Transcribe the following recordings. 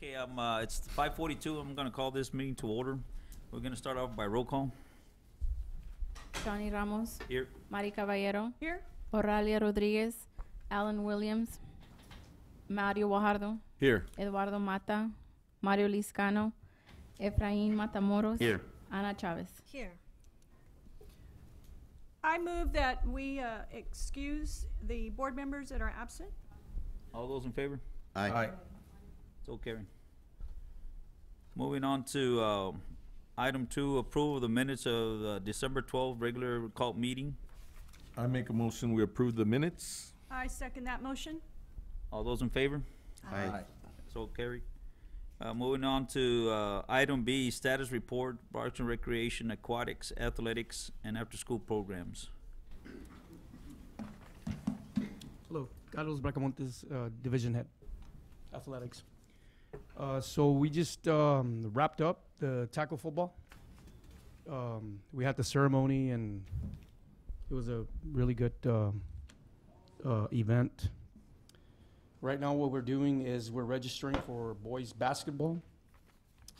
Okay, it's 5:42. I'm going to call this meeting to order. We're going to start off by roll call. Johnny Ramos, Here. Mari Caballero, Here. Oralia Rodriguez, Alan Williams, Mario Guajardo, Here. Eduardo Mata, Mario Liscano, Efraín Matamoros, Here. Ana Chavez. Here. I move that we excuse the board members that are absent. All those in favor? Aye. So carried. Moving on to item 2, approval of the minutes of the December 12th regular called meeting. I make a motion, we approve the minutes. I second that motion. All those in favor? Aye. So carried. Moving on to item B, status report, Parks and Recreation, Aquatics, Athletics, and after-school programs. Hello, Carlos Bracamontes, Division Head, Athletics. So we just wrapped up the tackle football. We had the ceremony, and it was a really good event. Right now what we're doing is we're registering for boys basketball.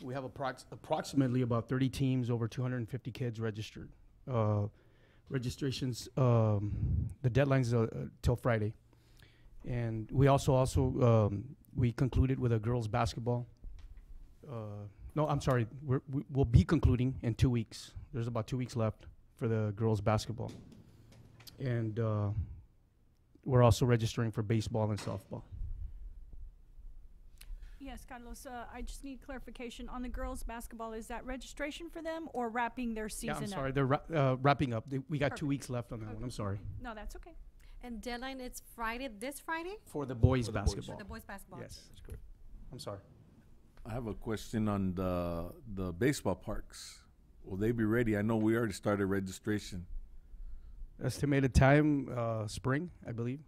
We have approximately about 30 teams, over 250 kids registered. Registrations, the deadline's till Friday. And we also we concluded with a girls basketball. No, I'm sorry, we'll be concluding in 2 weeks. There's about 2 weeks left for the girls basketball. And we're also registering for baseball and softball. Yes, Carlos, I just need clarification on the girls' basketball. Is that registration for them or wrapping their season Yeah, up? I'm sorry, they're wrapping up. We got 2 Perfect. weeks left on that one, I'm sorry. No, that's okay. And deadline is Friday, this Friday? For the boys For the boys. basketball. For the boys basketball? Yes, That's correct. I'm sorry. I have a question on the baseball parks. Will they be ready? I know we already started registration. Estimated time, spring, I believe.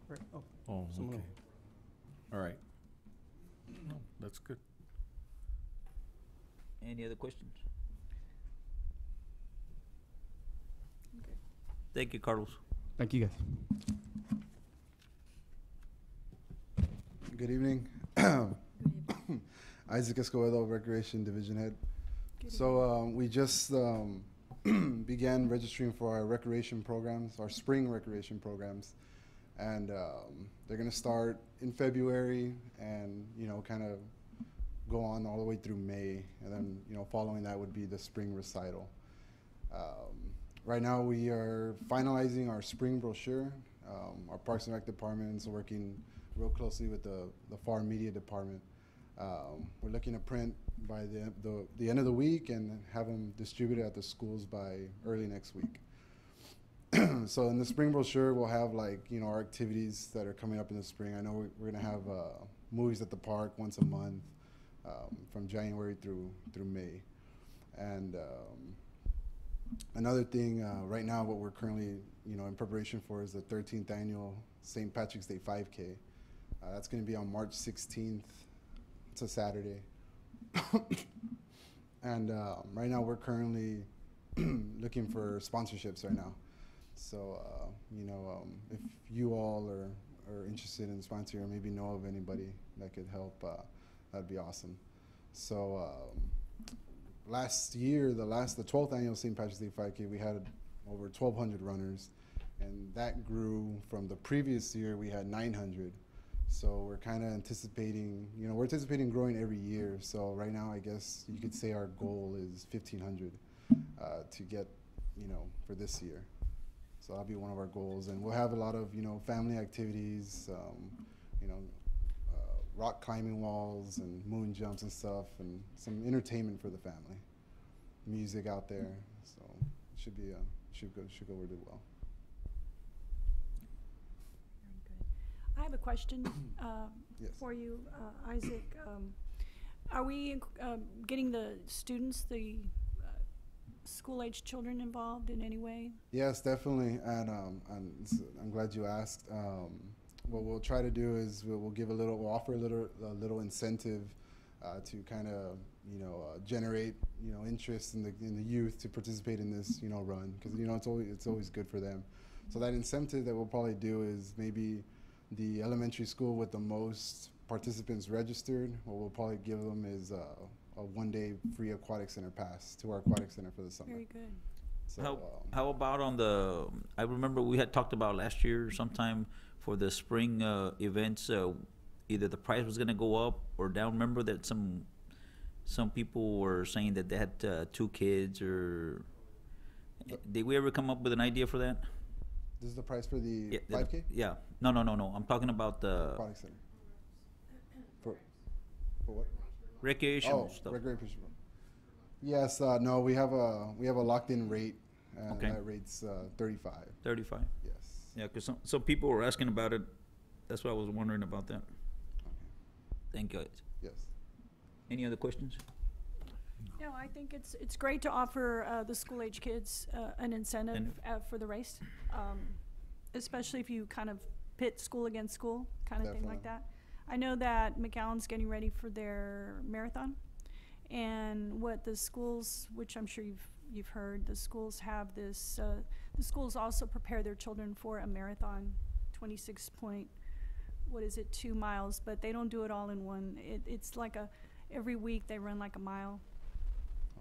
Right. Oh, Oh, someone okay. All right. No, that's good. Any other questions? Thank you, Carlos. Thank you, guys. Good evening. Isaac Escobedo, Recreation Division Head. So we just began registering for our recreation programs, our spring recreation programs. And they're going to start in February and, kind of go on all the way through May. And then, following that would be the spring recital. Right now we are finalizing our spring brochure. Our Parks and Rec department is working real closely with the Pharr media department. We're looking to print by the end of the week and have them distributed at the schools by early next week. So in the spring brochure, we'll have our activities that are coming up in the spring. I know we're gonna have movies at the park once a month from January through May. And another thing, right now what we're currently in preparation for is the 13th annual St. Patrick's Day 5K. That's gonna be on March 16th. It's a Saturday. And right now we're currently looking for sponsorships right now. So, if you all are interested in sponsoring or maybe know of anybody that could help, that'd be awesome. So, last year, the 12th annual St. Patrick's Day 5K, we had over 1,200 runners, and that grew from the previous year, we had 900. So we're kind of anticipating, we're anticipating growing every year. So right now, I guess you could say our goal is 1,500 to get, for this year. So that'll be one of our goals, and we'll have a lot of family activities, rock climbing walls and moon jumps and stuff, and some entertainment for the family. Music out there, so it should be should go really well. Very good. I have a question Yes. for you, Isaac. Are we getting the students, the school-age children involved in any way? Yes, definitely, and I'm glad you asked. What we'll try to do is we'll offer a little incentive to kind of generate interest in the youth to participate in this run, because it's always good for them. So that incentive that we'll probably do is maybe the elementary school with the most participants registered, what we'll probably give them is a 1-day free aquatic center pass to our aquatic center for the summer. Very good. So, How about on the, I remember we had talked about last year sometime for the spring events, either the price was gonna go up or down. Remember that some people were saying that they had 2 kids, or did we ever come up with an idea for that? this is the price for the Yeah, 5K Yeah, no, I'm talking about the aquatic center. For what? recreational stuff. Recreation. Yes, no, we have a locked-in rate, and Okay. that rate's 35. 35. Yes. Yeah, because some people were asking about it. That's why I was wondering about that. Okay. Thank you. Yes. Any other questions? No, I think it's great to offer the school-age kids an incentive for the race, especially if you kind of pit school against school, kind of thing like Definitely. that. I know that McAllen's getting ready for their marathon, and what the schools, which I'm sure you've heard, the schools have this. The schools also prepare their children for a marathon, 2 miles, but they don't do it all in one. It's like every week they run like a mile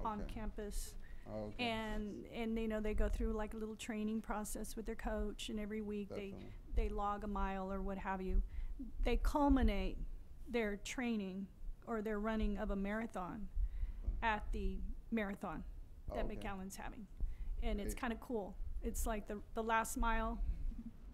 on Okay. campus. Oh, okay. And you know, they go through like a little training process with their coach, and every week Definitely. they log a mile or what have you. They culminate their training or their running of a marathon at the marathon that Okay. McAllen's having. And it's Great. kind of cool. It's like the last mile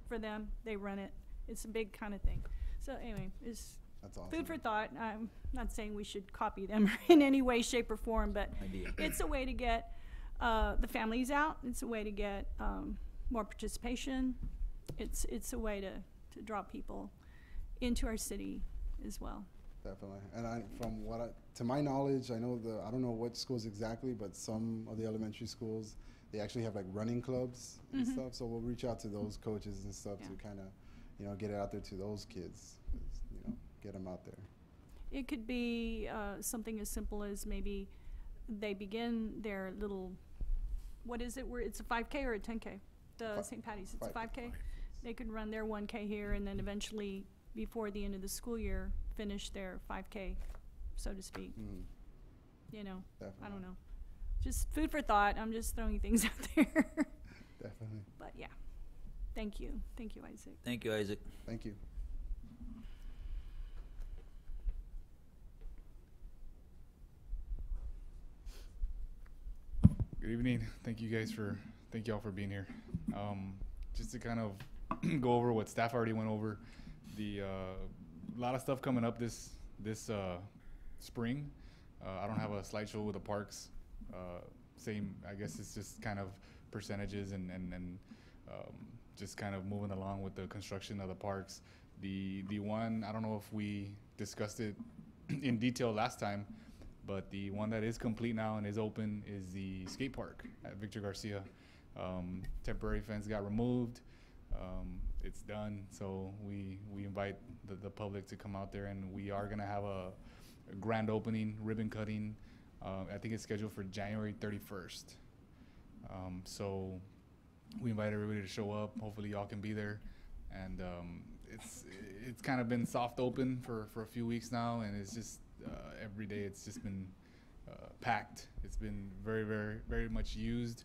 for them, they run it. It's a big kind of thing. So anyway, it's That's awesome. food for thought. I'm not saying we should copy them in any way, shape, or form, but Idea. it's a way to get the families out. It's a way to get more participation. It's a way to draw people into our city as well. Definitely. And to my knowledge, I don't know what schools exactly, but some of the elementary schools, they actually have like running clubs and Mhm. stuff. So we'll reach out to those coaches and stuff Yeah. to kind of, get it out there to those kids, get them out there. It could be something as simple as maybe they begin their little, what is it, where it's a 5K or a 10K? The Fi- St. Patty's, it's a 5K. 5K? They could run their 1K here and then eventually, before the end of the school year, finish their 5K, so to speak. Mm, I definitely. don't know. Just food for thought. I'm just throwing things out there. Definitely. But yeah, thank you. Thank you, Isaac. Thank you, Isaac. Thank you. Good evening. Thank you all for being here. Just to kind of go over what staff already went over, a lot of stuff coming up this spring. I don't have a slideshow with the parks. Same, I guess it's just kind of percentages and just kind of moving along with the construction of the parks. The one, I don't know if we discussed it in detail last time, but the one that is complete now and is open is the skate park at Victor Garcia. Temporary fence got removed. It's done, so we invite the public to come out there, and we are gonna have a grand opening, ribbon cutting. I think it's scheduled for January 31st. So we invite everybody to show up. Hopefully y'all can be there. And it's kind of been soft open for a few weeks now, and it's just every day it's just been packed. It's been very, very, very much used.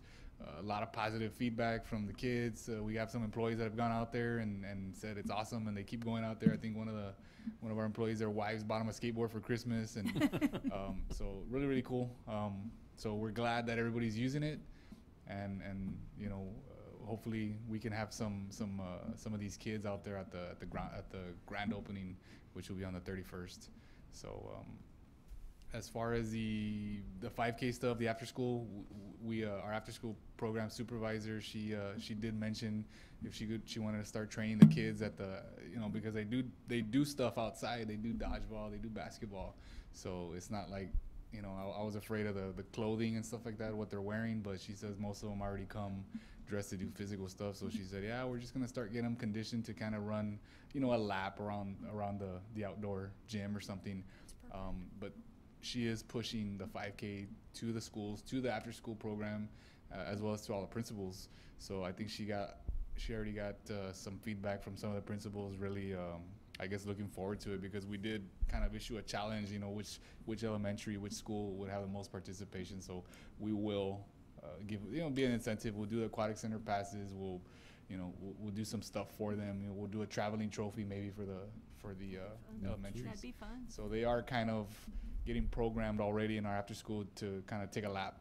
A lot of positive feedback from the kids. We have some employees that have gone out there and said it's awesome, and they keep going out there. I think one of our employees, their wives bought them a skateboard for Christmas, and so really, really cool. So we're glad that everybody's using it, and hopefully we can have some of these kids out there at the grand opening, which will be on the 31st. So as far as the 5K stuff, the after school, our after school program supervisor, she did mention if she wanted to start training the kids at because they do stuff outside. They do dodgeball, they do basketball. So it's not like, I was afraid of the clothing and stuff like that, what they're wearing, but she says most of them already come dressed to do physical stuff. So she said, yeah, we're just gonna start getting them conditioned to kind of run, a lap around the outdoor gym or something. But she is pushing the 5K to the schools, to the after school program, as well as to all the principals. So I think she already got some feedback from some of the principals really I guess looking forward to it, because we did kind of issue a challenge, you know, which elementary, which school would have the most participation. So we will give, you know, be an incentive. We'll do the aquatic center passes. We'll, you know, we'll do some stuff for them. You know, we'll do a traveling trophy maybe for the elementaries. That'd be fun. So they are kind of getting programmed already in our after school to kind of take a lap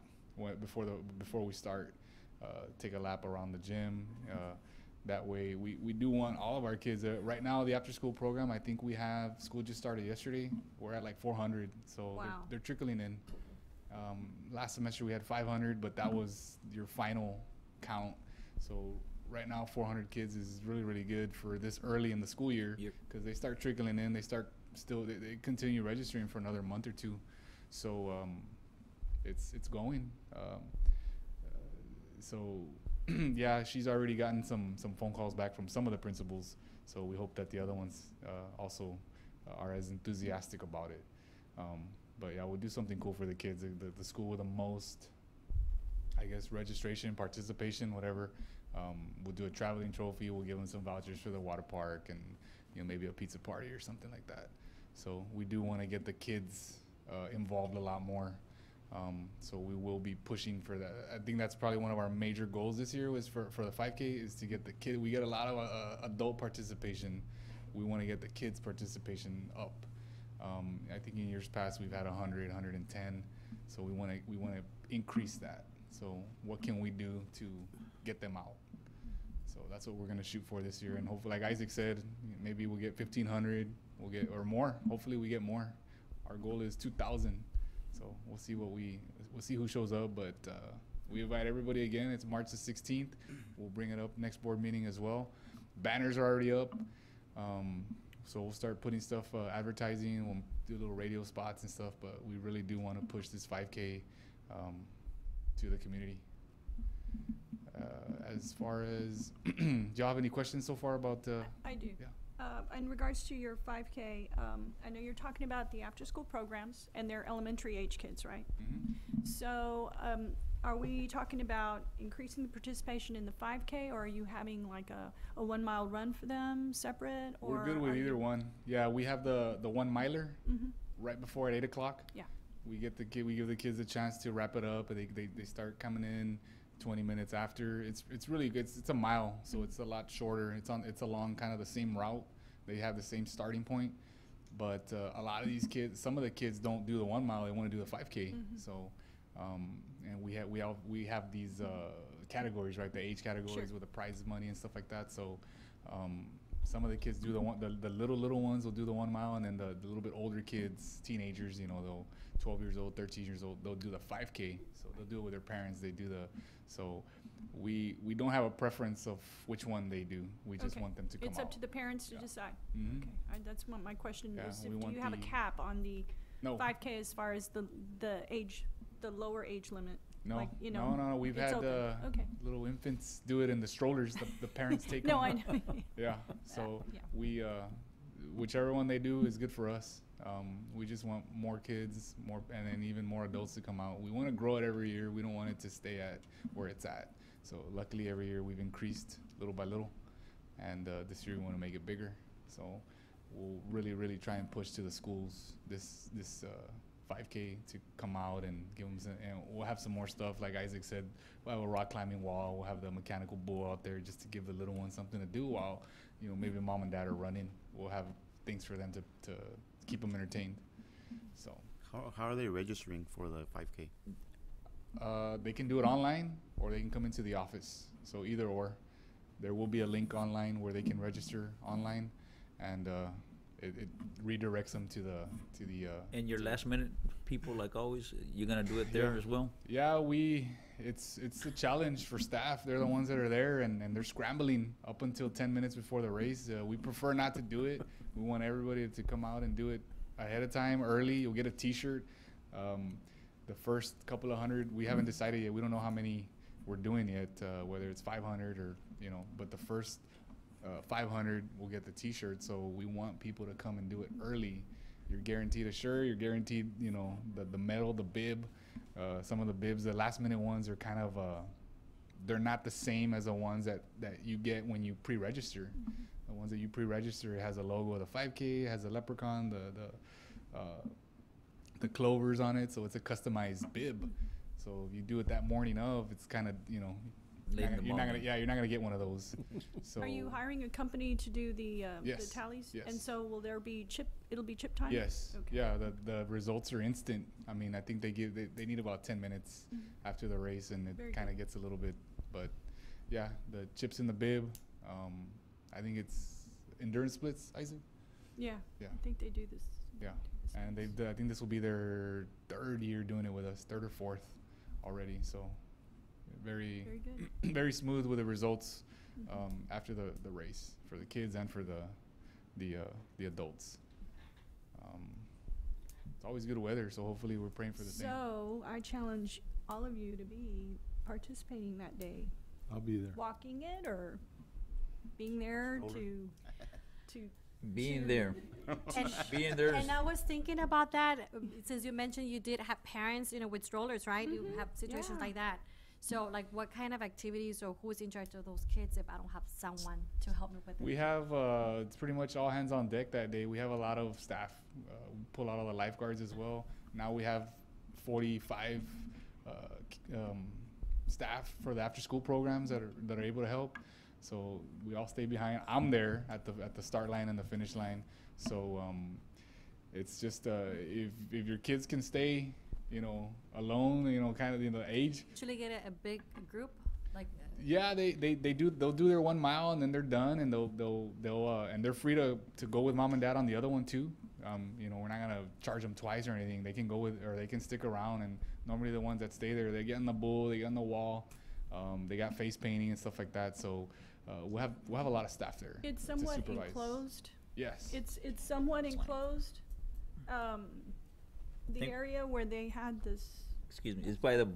before we start. Take a lap around the gym. That way, we do want all of our kids. Right now, the after school program, I think we have, school just started yesterday. We're at like 400, so Wow. they're trickling in. Last semester we had 500, but that was your final count. So right now, 400 kids is really, really good for this early in the school year, Yep. because they start trickling in. They continue registering for another month or two. So it's going. So yeah, she's already gotten some phone calls back from some of the principals. So we hope that the other ones also are as enthusiastic about it. But yeah, we'll do something cool for the kids. The school with the most, I guess, registration, participation, whatever. We'll do a traveling trophy. We'll give them some vouchers for the water park, and, you know, maybe a pizza party or something like that. So we do want to get the kids involved a lot more. So we will be pushing for that. I think that's probably one of our major goals this year, was for the 5K, is to get the kid. We get a lot of adult participation. We want to get the kids' participation up. I think in years past we've had 100, 110. So we want to increase that. So what can we do to get them out? So that's what we're going to shoot for this year. And hopefully, like Isaac said, maybe we'll get 1,500. We'll get, or more. Hopefully we get more. Our goal is 2,000. So we'll see who shows up, but we invite everybody again. It's March the 16th. We'll bring it up next board meeting as well. Banners are already up. So we'll start putting stuff, advertising. We'll do little radio spots and stuff, but we really do want to push this 5K to the community. As far as, do y'all have any questions so far about I do. Yeah. In regards to your 5K, I know you're talking about the after-school programs, and they're elementary age kids, right? Mm-hmm. So are we talking about increasing the participation in the 5K, or are you having like a 1 mile run for them separate? Or We're good with either one. Yeah, we have the 1 miler Mm-hmm. right before at 8 o'clock. Yeah. We give the kids a chance to wrap it up, and they start coming in 20 minutes after. It's really good. It's a mile, so it's a lot shorter. It's along kind of the same route. They have the same starting point, but a lot of these kids, some of the kids don't do the 1 mile. They want to do the 5K. Mm-hmm. So, and we have these categories, right? The age categories Sure. with the prize money and stuff like that. So, some of the kids do the little ones will do the 1 mile, and then the little bit older kids, teenagers, you know, they'll 12 years old, 13 years old, they'll do the 5K. So they'll do it with their parents. They do so we don't have a preference of which one they do. We just Okay. want them to come out. It's up to the parents to Yeah. decide. Mhm. Okay, that's what my question Yeah, is. we Do want you have a the- cap on the No, 5K as far as the lower age limit? no, like, you know, no. We've it's had open. Okay. little infants do it in the strollers. The parents take No, them. I know. Yeah. So yeah. we whichever one they do is good for us. We just want more kids, and then even more adults to come out. We want to grow it every year. We don't want it to stay at where it's at. So luckily, every year we've increased little by little, and this year we want to make it bigger. So we'll really try and push to the schools this 5K to come out and give them and we'll have some more stuff. Like Isaac said, we'll have a rock climbing wall. We'll have the mechanical bull out there just to give the little ones something to do while, you know, maybe mom and dad are running. We'll have things for them to keep them entertained. So How are they registering for the 5K? they can do it online, or they can come into the office. So either or. There will be a link online where they can register online, and it redirects them to the. And your last minute people, like always, you're gonna do it there Yeah. as well. Yeah, it's a challenge for staff. They're the ones that are there, and they're scrambling up until 10 minutes before the race. We prefer not to do it. We want everybody to come out and do it ahead of time, early. You'll get a T-shirt. The first couple of hundred, we haven't decided yet. We don't know how many we're doing yet, whether it's 500 or, you know, but the first 500 will get the T-shirt. So we want people to come and do it early. You're guaranteed a shirt. You're guaranteed, you know, the medal, the bib. Some of the bibs, the last minute ones are kind of, they're not the same as the ones that you get when you pre-register. The ones that you pre-register, it has a logo of the 5K, it has a leprechaun, the clovers on it, so it's a customized bib. So if you do it that morning of, it's kind of, you know, Late in the you're not morning. gonna get one of those. So Are you hiring a company to do the Yes, tallies? yes. And so will there be it'll be chip time? Yes. Okay. Yeah. The results are instant. I mean, I think they need about 10 minutes after the race, and Very it kind of good. gets a little bit. But yeah, the chips in the bib. I think it's endurance splits, Isaac. Yeah. Yeah. I think they do this. Yeah. do this And I think this will be their third year doing it with us, third or fourth already. So very Very good. very smooth with the results Mhm. after the race for the kids and for the adults. It's always good weather, so hopefully we're praying for the same. So I challenge all of you to be participating that day, I'll be there. walking it or being there Shoulder. to Being to- there. And, Being there is and I was thinking about that since you mentioned you did have parents, you know, with strollers, right? You have situations Yeah. like that. So, like, what kind of activities or who's in charge of those kids if I don't have someone to help me with it? We have it's pretty much all hands on deck that day. We have a lot of staff. We pull out all the lifeguards as well. Now we have 45 staff for the after school programs that are able to help. So we all stay behind. I'm there at the start line and the finish line. So it's just if your kids can stay, you know, alone, you know, kind of in the age. Usually get a big group, like. Yeah, they do. They'll do their 1 mile and then they're done, and they'll and they're free to go with mom and dad on the other one too. You know, we're not gonna charge them twice or anything. They can go with, or they can stick around. And normally the ones that stay there, they get on the bull, they get on the wall. They got face painting and stuff like that. So we'll have a lot of staff there. It's to somewhat supervise. enclosed. Yes. It's somewhat enclosed. The Think- area where they had this. Excuse me. It's by the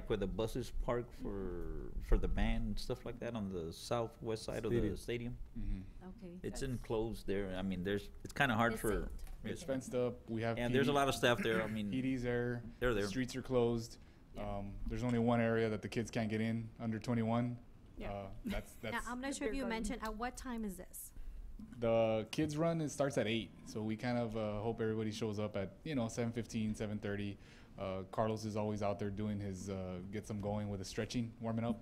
where the buses park for the band and stuff like that on the southwest side of the Stadium. stadium. Okay. It's That's- enclosed there. I mean, it's kind of hard It's for. safe. It's fenced up. We have. And there's a lot of staff there. I mean, PD's there. they're there. The streets are closed. There's only one area that the kids can't get in under 21. Yeah. That's Now, I'm not the sure if beer you garden. mentioned at what time is this? the kids run. It starts at 8, so we kind of hope everybody shows up at 7:15, 7:30. Carlos is always out there doing his gets them going with the stretching, warming up.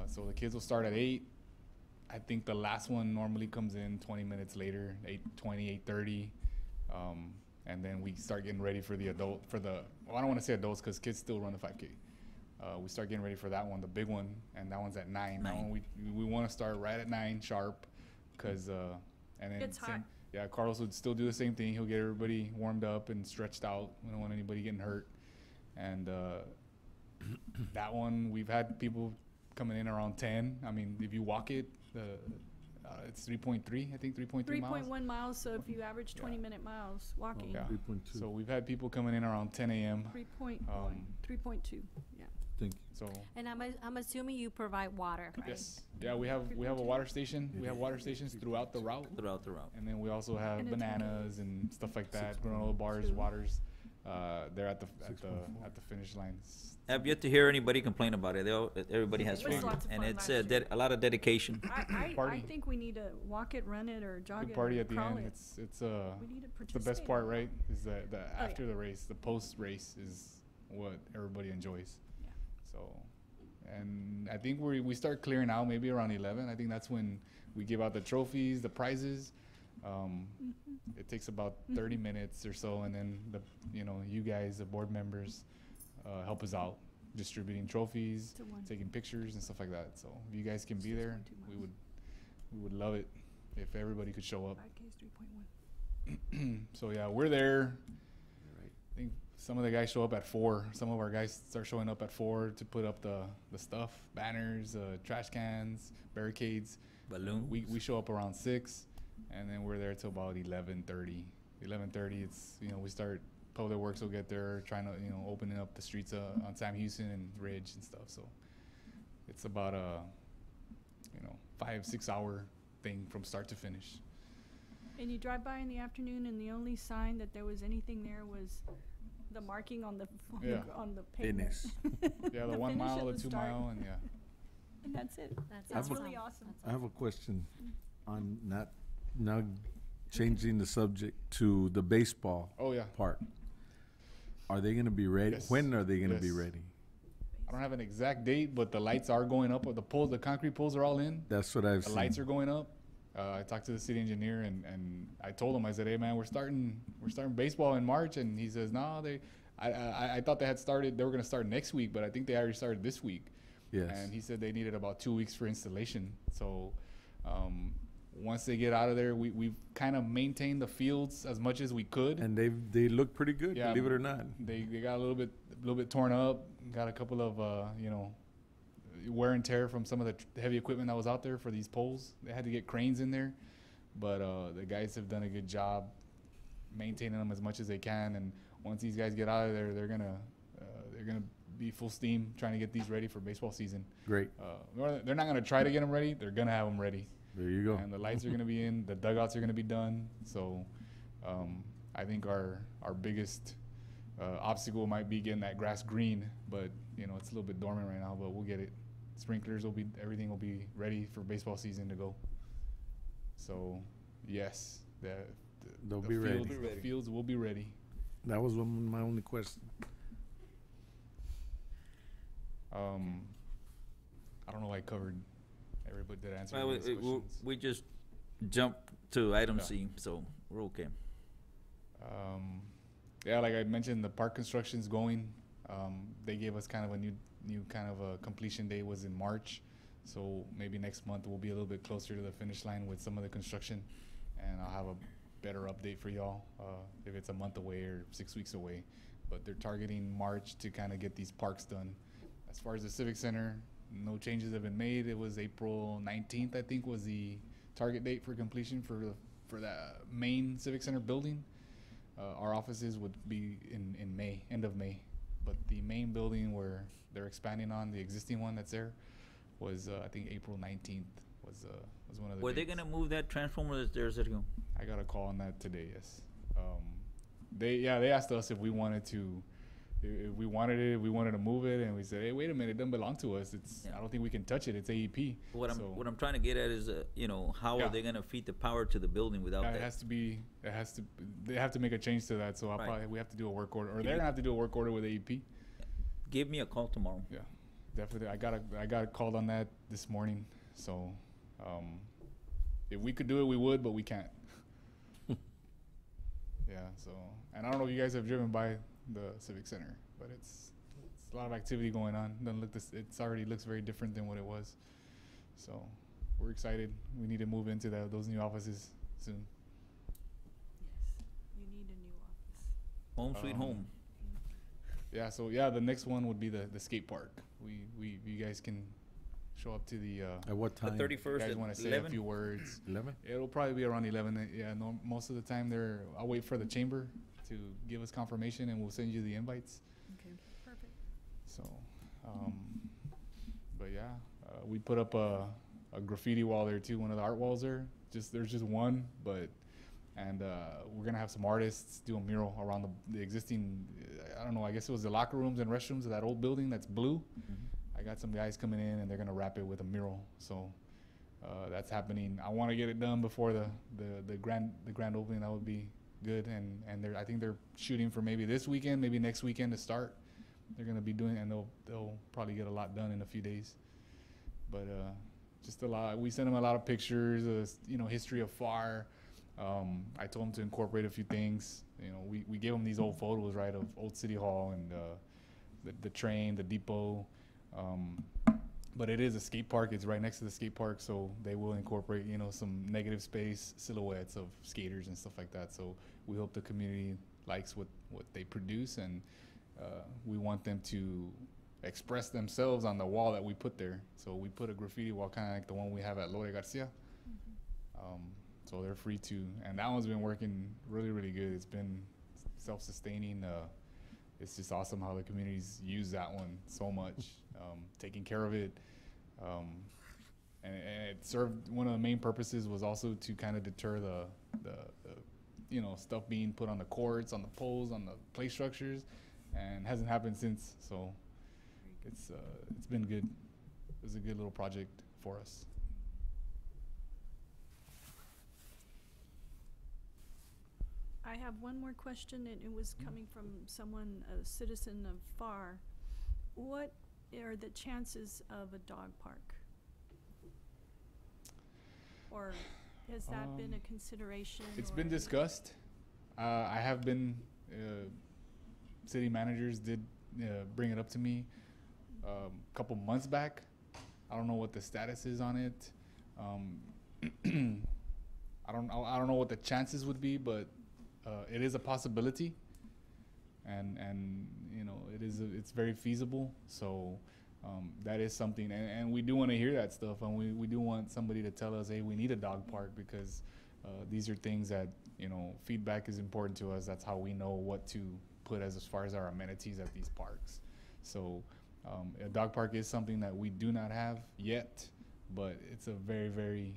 So the kids will start at 8. I think the last one normally comes in 20 minutes later, 8:20, 8:30. And then we start getting ready for the adult, I don't want to say adults because kids still run the 5K. We start getting ready for that one, the big one, and that one's at 9. That 9. one we want to start right at 9 sharp, because and then It's hot. yeah, Carlos would still do the same thing. He'll get everybody warmed up and stretched out. We don't want anybody getting hurt. And that one, we've had people coming in around 10. I mean, if you walk it, it's 3.3, I think 3.3 miles. 3.1 miles, so if you average Yeah. 20-minute miles walking, Yeah. 3.2. So we've had people coming in around 10 a.m. 3.1, 3.2, yeah. Thank you. So And I'm assuming you provide water, right? yes, yeah, we have a water station. We have water stations throughout the route. throughout the route. And then we also have And it's bananas and stuff like that, 6.2. granola bars, waters. They're at the 6.4. at the finish line. I've yet to hear anybody complain about it. Everybody has It was fun, lots of and fun it's last year. a lot of dedication. I Party. think we need to walk it, run it, or jog Good it, party or at the crawl end. it. It's We need to the best participate. part, right? Is the yeah. after the race, the post race is what everybody enjoys. Yeah. So, and I think we start clearing out maybe around 11. I think that's when we give out the trophies, the prizes. It takes about 30 minutes or so, and then you guys, the board members, help us out distributing trophies, To one. taking pictures and stuff like that. So if you guys can be there, 6.2 we miles. would love it if everybody could show up. 5K is 3.1. So yeah, we're there. Right. I think some of the guys show up at 4. Some of our guys start showing up at 4 to put up the stuff, banners, trash cans, barricades. Balloons. We show up around 6, and then we're there till about 11:30. 11:30, it's we start. Public Works will get there, trying to opening up the streets on Sam Houston and Ridge and stuff. So it's about a 5-6 hour thing from start to finish. And you drive by in the afternoon, and the only sign that there was anything there was the marking on the Yeah. on the pavement. Yeah, the 1 finish mile, at the 2 start. mile, and yeah. And that's it. That's That's awesome. really awesome. That's I have a question. On not now changing the subject to the baseball Oh yeah. part. Are they going to be ready? Yes. When are they going to be Yes. ready? I don't have an exact date, but the lights are going up. Or the poles, the concrete poles are all in. That's what I've The seen. lights are going up. I talked to the city engineer and I told him, I said, hey man, we're starting baseball in March, and he says, no, I thought they were gonna start next week, but I think they already started this week. Yes. And he said they needed about 2 weeks for installation. So once they get out of there, we've kind of maintained the fields as much as we could. And they look pretty good, Yeah. believe it or not. They got a little bit torn up. Got a couple of wear and tear from some of the heavy equipment that was out there for these poles. They had to get cranes in there, but the guys have done a good job maintaining them as much as they can. And once these guys get out of there, they're gonna be full steam trying to get these ready for baseball season. Great. They're not gonna try to get them ready. They're gonna have them ready. There you go. And the lights are gonna be in. The dugouts are gonna be done. So I think our biggest obstacle might be getting that grass green, but it's a little bit dormant right now. But we'll get it. Sprinklers everything will be ready for baseball season to go. So yes, They'll be ready. The fields will be ready. That was my only question. I don't know if I covered everybody. Did I answer Well, everybody's questions? we just jumped to item Yeah. C, so we're okay. Yeah, like I mentioned, the park construction's going. They gave us kind of a new kind of a completion date was in March. So maybe next month we'll be a little bit closer to the finish line with some of the construction, and I'll have a better update for y'all if it's a month away or 6 weeks away. But they're targeting March to kind of get these parks done. As far as the Civic Center, no changes have been made. It was April 19th, I think, was the target date for completion for that main Civic Center building. Our offices would be in May, end of May. But the main building where they're expanding on, the existing one that's there, was I think April 19th was one of the Were they dates. gonna move that transformer that's there, Sergio? I got a call on that today, yes. They asked us if we wanted to move it, and we said, hey, wait a minute, it doesn't belong to us. Yeah. I don't think we can touch it. It's AEP. What So- I'm trying to get at is, how Yeah. are they gonna feed the power to the building without It that? has to be. They have to make a change to that. So Right. we have to do a work order, or Give they're me- gonna have to do a work order with AEP. Give me a call tomorrow. Yeah, definitely. I got called on that this morning. So, if we could do it, we would, but we can't. Yeah. So, and I don't know if you guys have driven by the Civic Center, but it's a lot of activity going on. Doesn't look this. It's already looks very different than what it was. So, we're excited. We need to move into those new offices soon. Yes, you need a new office. Home sweet Um, home. Yeah, so yeah, the next one would be the skate park. You guys can show up to the. At what The time? 31st You guys at want to say 11? a few words? 11? It'll probably be around 11. Yeah, no, most of the time I'll wait for the chamber to give us confirmation, and we'll send you the invites. Okay, perfect. So, but yeah, we put up a graffiti wall there too. One of the art walls there. There's just one, but. And we're gonna have some artists do a mural around the existing. I don't know. I guess it was the locker rooms and restrooms of that old building that's blue. Mhm. I got some guys coming in and they're gonna wrap it with a mural. So that's happening. I want to get it done before the grand opening. That would be good. And I think they're shooting for maybe this weekend, maybe next weekend to start. They're gonna be doing, and they'll probably get a lot done in a few days. But just a lot. We sent them a lot of pictures. History of Pharr. I told them to incorporate a few things. We gave them these old photos, right, of old City Hall and the train, the depot. But it is a skate park. It's right next to the skate park, so they will incorporate, some negative space silhouettes of skaters and stuff like that. So we hope the community likes what they produce, and we want them to express themselves on the wall that we put there. So we put a graffiti wall, kind of like the one we have at Lore Garcia. So they're free to, and that one's been working really, really good. It's been self-sustaining. It's just awesome how the communities use that one so much, taking care of it. And it served, one of the main purposes was also to kind of deter the stuff being put on the courts, on the poles, on the play structures, and hasn't happened since. So it's been good. It was a good little project for us. I have one more question, and it was coming from someone, a citizen of Pharr. What are the chances of a dog park? Or has that been a consideration? It's or been discussed. I have been, city managers did bring it up to me a couple months back. I don't know what the status is on it. I don't know what the chances would be, but it is a possibility, and you know it's very feasible. So that is something, and we do want to hear that stuff, and we do want somebody to tell us, hey, we need a dog park, because these are things that, you know, feedback is important to us. That's how we know what to put as far as our amenities at these parks. So a dog park is something that we do not have yet, but it's a very, very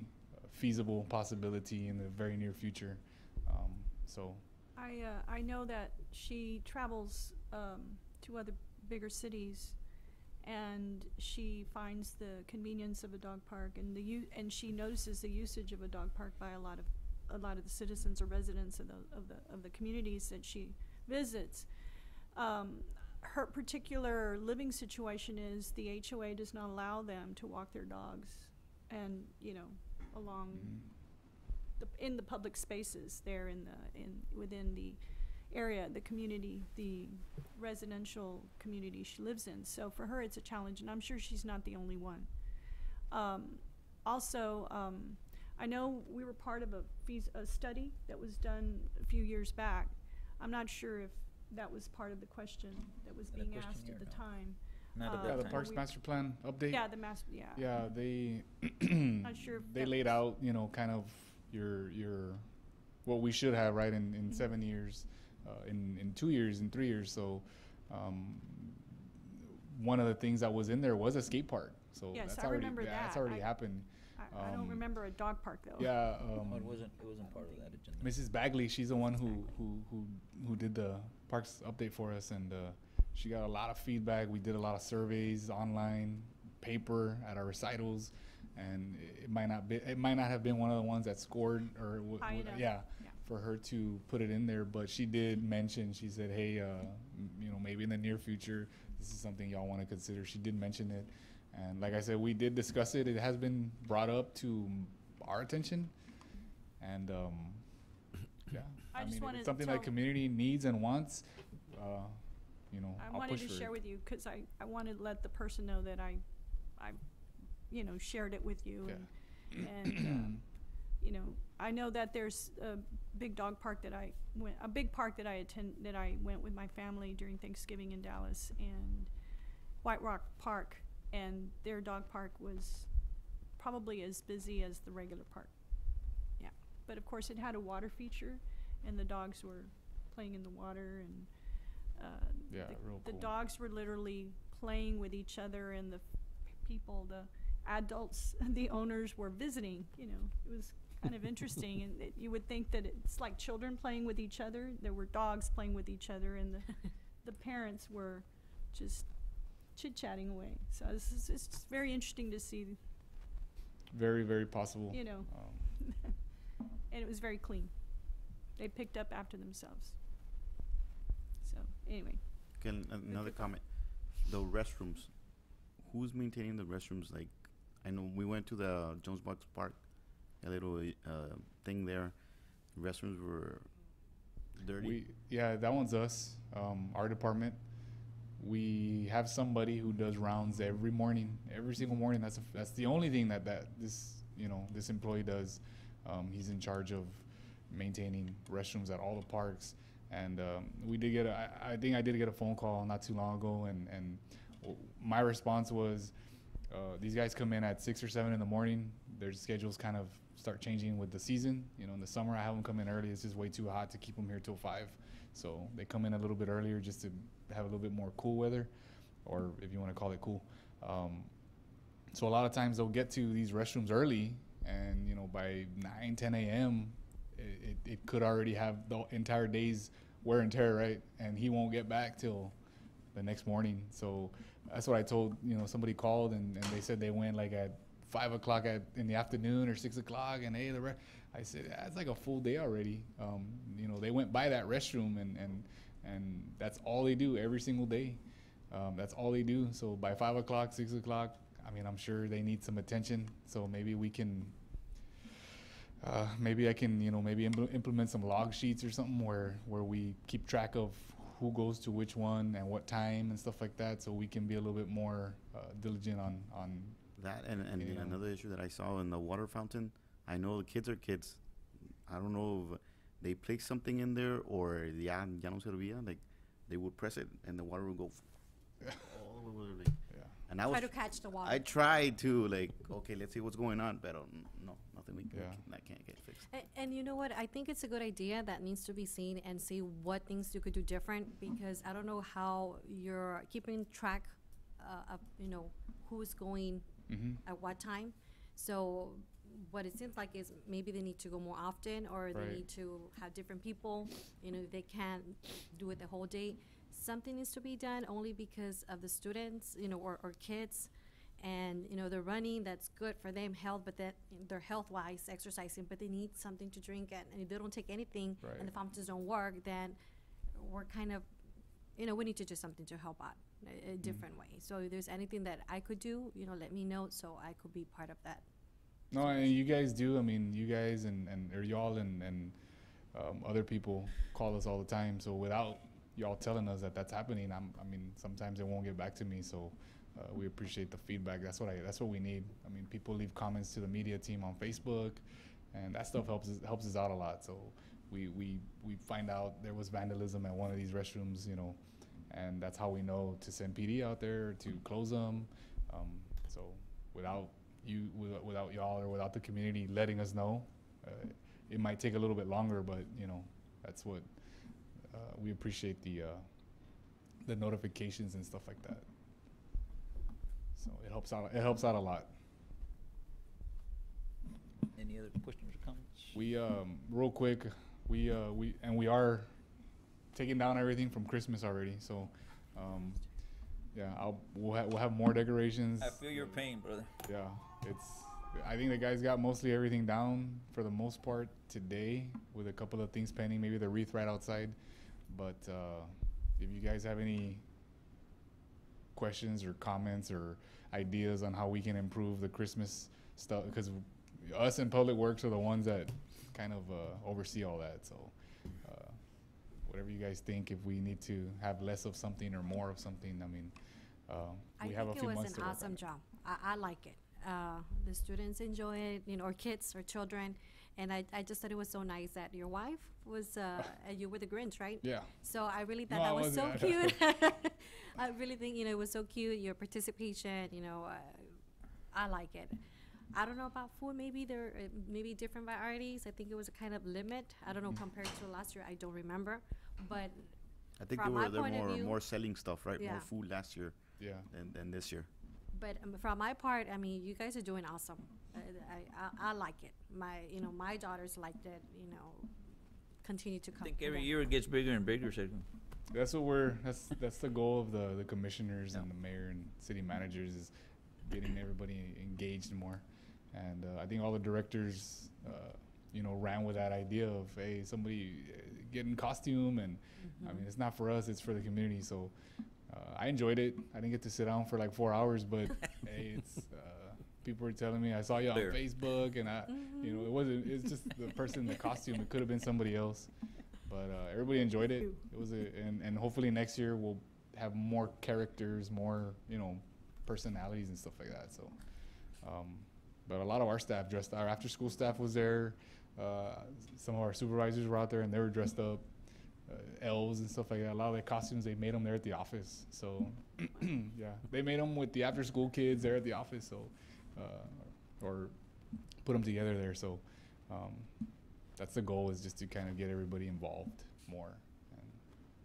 feasible possibility in the very near future. So I know that she travels to other bigger cities, and she finds the convenience of a dog park, and and she notices the usage of a dog park by a lot of the citizens or residents of the communities that she visits. Her particular living situation is the HOA does not allow them to walk their dogs, and along in the public spaces there within the area, the community, the residential community she lives in. So for her, it's a challenge, and I'm sure she's not the only one. Also, I know we were part of a study that was done a few years back. I'm not sure if that was part of the question that was being asked at the time. Not at yeah, that the time. Parks Master Plan update. Yeah, the master. Yeah. Yeah, they Not sure if they that laid was- out, kind of your what we should have, right, in 7 years, in 2 years, in 3 years. So one of the things that was in there was a skate park. So Yes, that's I already remember that's that. already happened. I don't remember a dog park though. Yeah, It wasn't part of that agenda. Mrs. Bagley, she's the one who did the parks update for us, and she got a lot of feedback. We did a lot of surveys online, paper at our recitals, and it might not have been one of the ones that scored or High enough. yeah, Yeah. for her to put it in there. But she did mention, she said, hey, maybe in the near future this is something y'all want to consider. She did mention it, and like I said, we did discuss it. It has been brought up to our attention, and yeah, I just mean, if wanted it's to something tell- that community needs and wants, I I'll wanted push to for share it. with you because I wanted to let the person know that I shared it with you. Yeah. And I know that there's a big dog park that I went with my family during Thanksgiving in Dallas, and White Rock Park, and their dog park was probably as busy as the regular park. Yeah, but of course it had a water feature, and the dogs were playing in the water, and Yeah, real the cool. dogs were literally playing with each other, and the the adults, the owners were visiting. It was kind of interesting, and you would think that it's like children playing with each other. There were dogs playing with each other, and the parents were just chit-chatting away. So it's just very interesting to see, Very, very possible. and it was very clean. They picked up after themselves. So anyway. Okay, another comment. The restrooms. Who's maintaining the restrooms? Like, I know we went to the Jones Box Park, a little thing there. Restrooms were dirty. That one's us. Our department. We have somebody who does rounds every morning, every single morning. That's the only thing that this employee does. He's in charge of maintaining restrooms at all the parks. And we did get I think I did get a phone call not too long ago, and my response was, these guys come in at 6 or 7 in the morning. Their schedules kind of start changing with the season. In the summer I have them come in early. It's just way too hot to keep them here till 5. So they come in a little bit earlier just to have a little bit more cool weather, or if you want to call it cool. So a lot of times they'll get to these restrooms early, and by 9, 10 a.m. it could already have the entire day's wear and tear, right? And he won't get back till the next morning. So that's what I told, somebody called, and they said they went like at 5 o'clock in the afternoon or 6 o'clock, and hey, I said, yeah, it's like a full day already. You know, they went by that restroom, and that's all they do every single day. That's all they do. So by 5 o'clock, 6 o'clock, I mean, I'm sure they need some attention. So maybe we can, maybe I can, you know, maybe implement some log sheets or something where we keep track of who goes to which one and what time and stuff like that, so we can be a little bit more diligent on that. And you know. another issue that I saw in the water fountain, I know the kids are kids. I don't know if they placed something in there or ya no servía, like they would press it and the water would go all the way. Like, Yeah. and I Try was to catch the water. I tried to, like, okay, let's see what's going on, but no, nothing that can't get fixed. And you know what? I think it's a good idea that needs to be seen and see what things you could do different, because I don't know how you're keeping track of, you know, who's going at what time. So what it seems like is maybe they need to go more often, or they Right. need to have different people. You know, they can't do it the whole day. Something needs to be done only because of the students, you know, or kids. And, you know, they're running, that's good for them, health, but that they're health-wise, exercising, but they need something to drink, and if they don't take anything Right. and the fountains don't work, then we're kind of, you know, we need to do something to help out a different way. So if there's anything that I could do, you know, let me know so I could be part of that. No, and you guys do. I mean, you guys and or y'all and other people call us all the time. So without y'all telling us that that's happening, I mean, sometimes it won't get back to me. So we appreciate the feedback. That's what we need. I mean, people leave comments to the media team on Facebook, and that stuff helps us out a lot. So we find out there was vandalism at one of these restrooms, you know, and that's how we know to send PD out there to close them. So without y'all or without the community letting us know, it might take a little bit longer, but you know, that's what we appreciate the notifications and stuff like that. So it helps out a lot. Any other questions or comments? We real quick, we are taking down everything from Christmas already. So yeah, we'll have more decorations. I feel your pain, brother. Yeah, I think the guys got mostly everything down for the most part today, with a couple of things pending, maybe the wreath right outside. But if you guys have any questions or comments or ideas on how we can improve the Christmas stuff, because us in Public Works are the ones that kind of oversee all that. So whatever you guys think, if we need to have less of something or more of something, I mean, we have a few months to It was an work on awesome it. job. I like it. The students enjoy it, you know, or kids or children. And I just thought it was so nice that your wife was, you were the Grinch, right? Yeah. So I really thought No, I that was so wasn't. cute. I really think, you know, it was so cute, your participation, you know, I like it. I don't know about food, maybe there, maybe different varieties. I think it was a kind of limit. I don't know, compared to last year, I don't remember. But I think from my point of they're view, more selling stuff, right? Yeah. More food last year Yeah. than this year. But from my part, I mean, you guys are doing awesome. I like it. My daughters liked it. You know, continue to come. I think to every them. year it gets bigger and bigger. So That's what that's the goal of the commissioners and the mayor and city managers, is getting everybody engaged more. And I think all the directors, you know, ran with that idea of, hey, somebody get in costume, and I mean, it's not for us, it's for the community. So I enjoyed it. I didn't get to sit down for like 4 hours, but hey, it's people were telling me, I saw you on There. Facebook, and you know, it's just the person in the costume. It could have been somebody else, but everybody enjoyed it. It was and hopefully next year we'll have more characters, more, you know, personalities and stuff like that. So, but a lot of our staff dressed. Our after-school staff was there. Some of our supervisors were out there, and they were dressed up, elves and stuff like that. A lot of the costumes, they made them there at the office. So, yeah, they made them with the after-school kids there at the office. So, or put them together there. So, that's the goal, is just to kind of get everybody involved more. And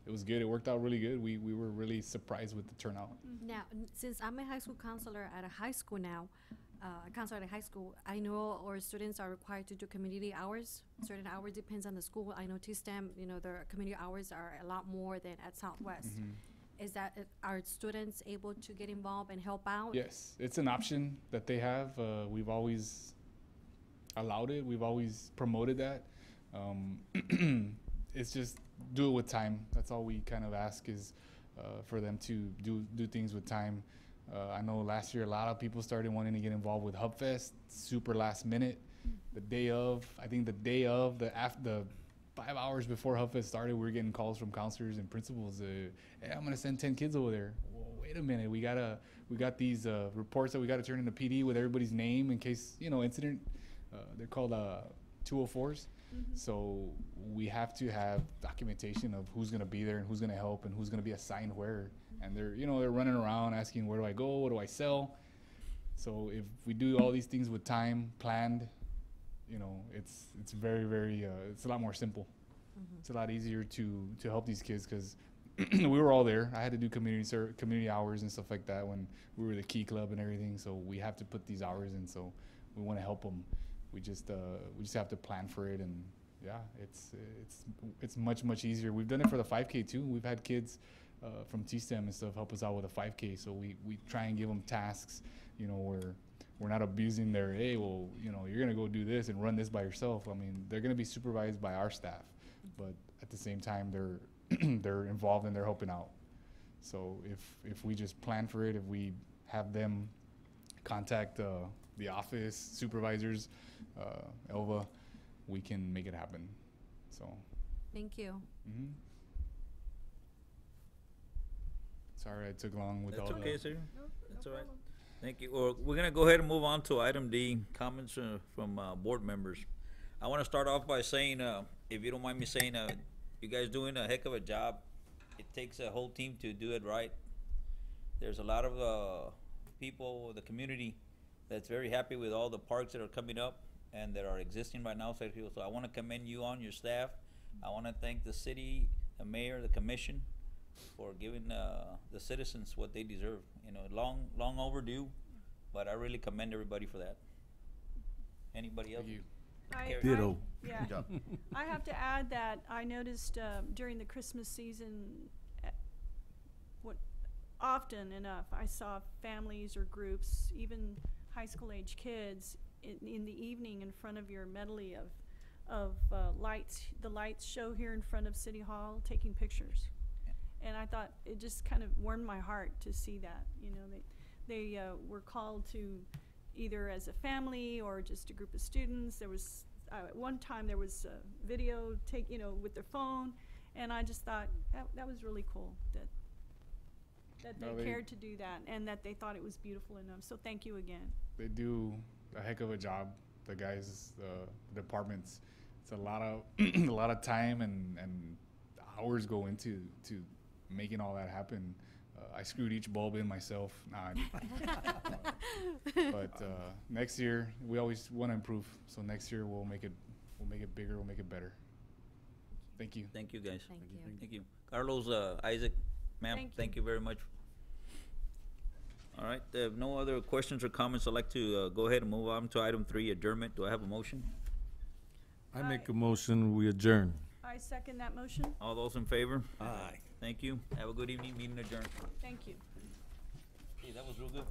it was good. It worked out really good. We were really surprised with the turnout. Now, since I'm a high school counselor at a high school now, counselor at a high school, I know our students are required to do community hours. Certain hours depends on the school. I know T-STEM, you know, their community hours are a lot more than at Southwest. is that, are students able to get involved and help out? Yes, it's an option that they have. We've always allowed it. We've always promoted that. It's just do it with time. That's all we kind of ask is for them to do things with time. I know last year a lot of people started wanting to get involved with HubFest, super last minute. The day of, I think the 5 hours before HubFest started, we were getting calls from counselors and principals. Hey, I'm gonna send 10 kids over there. Well, wait a minute, we got these reports that we gotta turn into PD with everybody's name in case incident. They're called 204s. So we have to have documentation of who's gonna be there and who's gonna help and who's gonna be assigned where. And they're running around asking, where do I go? What do I sell? So if we do all these things with time planned, it's very, very, it's a lot more simple. It's a lot easier to help these kids because we were all there. I had to do community hours and stuff like that when we were the Key Club and everything. So we have to put these hours in. So we want to help them. We just have to plan for it, and yeah, it's much easier. We've done it for the 5K too. We've had kids from T-STEM and stuff help us out with a 5K. So we try and give them tasks, where we're not abusing their, hey, well, you're gonna go do this and run this by yourself. I mean, they're gonna be supervised by our staff, but at the same time, they're involved and they're helping out. So if we just plan for it, if we have them contact the office supervisors, Elva, we can make it happen. So. Thank you. Sorry I took long with That's all okay, the. sir. That's all right. Thank you. Well, we're gonna go ahead and move on to item D, comments from board members. I want to start off by saying, if you don't mind me saying, you guys doing a heck of a job. It takes a whole team to do it right. There's a lot of people, the community, that's very happy with all the parks that are coming up and that are existing right now. So I want to commend you on your staff. I want to thank the city, the mayor, the commission for giving the citizens what they deserve. Long overdue, but I really commend everybody for that. Anybody else? Thank you. Ditto. Yeah. Good job. I have to add that I noticed during the Christmas season, often enough, I saw families or groups, even high school age kids, in the evening in front of your medley of lights, the lights show here in front of City Hall, taking pictures. And I thought it just kind of warmed my heart to see that. They were called to either as a family or just a group of students. There was at one time there was a video with their phone, and I just thought that was really cool that they cared to do that and that they thought it was beautiful enough. So thank you again. They do a heck of a job. The guys, the departments. It's a lot of a lot of time and hours go into making all that happen. I screwed each bulb in myself. But next year we always want to improve. So next year we'll make it bigger. We'll make it better. Thank you. Thank you, guys. Thank you. Thank you. Carlos, Isaac, ma'am, thank you very much. All right, if no other questions or comments, I'd like to go ahead and move on to item 3, adjournment. Do I have a motion? I make a motion, we adjourn. I second that motion. All those in favor? Aye. Thank you. Have a good evening. Meeting adjourned. Thank you. Hey, that was real good.